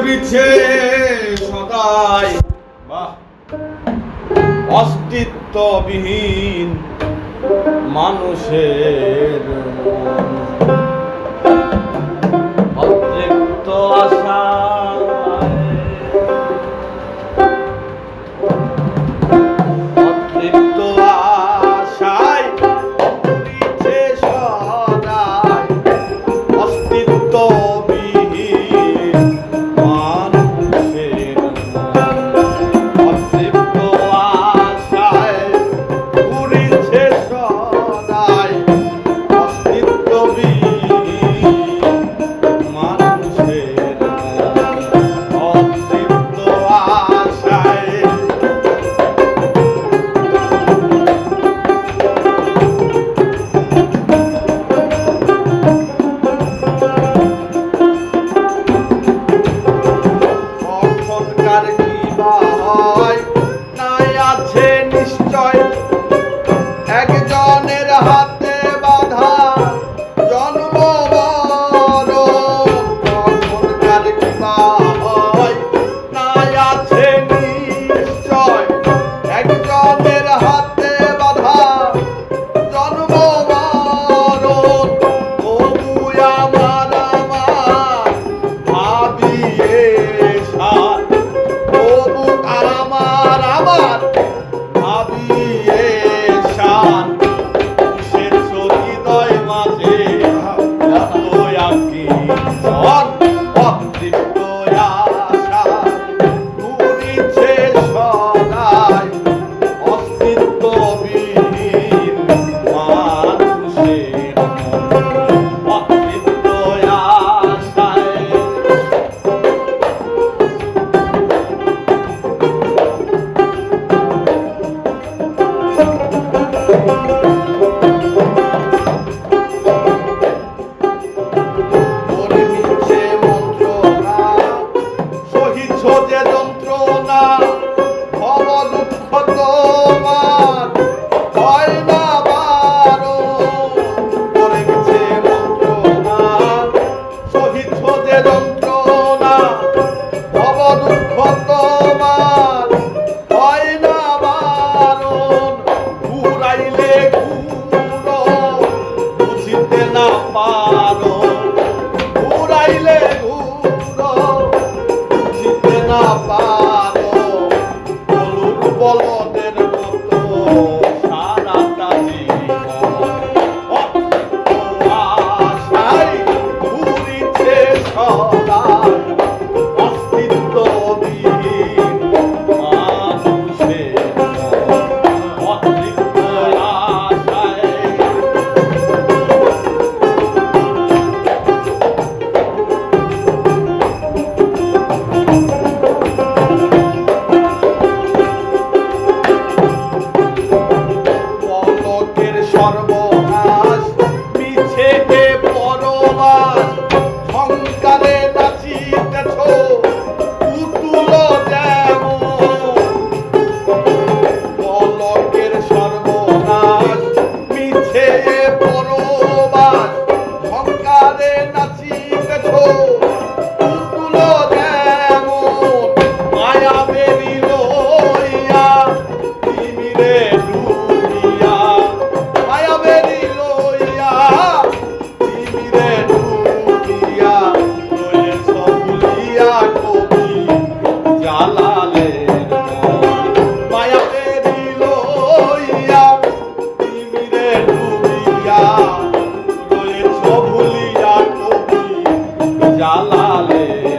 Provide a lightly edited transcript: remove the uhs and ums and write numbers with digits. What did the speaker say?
ঘুরিছে সদাই বাহ অস্তিত্ববিহীন মানুষের মন অতৃপ্ত আশায় অতৃপ্ত আশায় ঘুরিছে সদাই অস্তিত্ববিহীন মানুষের মন অতৃপ্ত আশায় ঘুরিছে সদাই অস্তিত্ববিহীন মানুষের মন অতৃপ্ত আশায় কখনকার কি বা হয় নাই আছে নিশ্চয় একজনের হাতে বাঁধা জন্ম মরণ কখনকার কি বা হয় নাই আছে নিশ্চয় একজনের হাতে বাঁধা জন্ম মরণ তবু আমার ভাবিয়ে সার তবু আমার ভাবিয়ে শান কিসের হৃদয় মাঝে আকি অতৃপ্ত আশা ঘুরিছে সদাই অস্তিত্ববিহীন মানুষের মন অতৃপ্ত আশায় মনে মিছে মন্ত্রণা সহিছ যে যন্ত্রণা ভব দুঃখ তোমার হয় না বারণ মনে মিছে মন্ত্রণা সহিছ যে যন্ত্রণা ভব দুঃখ তোমার হয় না বারণ ঘুরাইলে ঘুরো বুঝিতে না পারো ঘুরাইলে ঘুরো বুঝিতে না পারো বলুক বলদের মতো সারাটা জীবন অতৃপ্ত আশায় ঘুরিছে সদাই অস্তিত্ববিহীন মানুষের মন অতৃপ্ত আশায় পলকের সর্বনাশ মিছে কে পরবাস সংসারে নাচিতেছ পুতুল যেমন পলকের সর্বনাশ মিছে পরবাস সংসারে নাচিতেছ পুতুল যেমন মায়া বেরিল লইয়া তিমিরে ডুবিয়া মায়া বেরিল লইয়া তিমিরে ডুবিয়া রয়েছ ভুলিয়া কবি জালালের মন মায়া বেরিল লইয়া তিমিরে ডুবিয়া রয়েছ ভুলিয়া কবি জালালের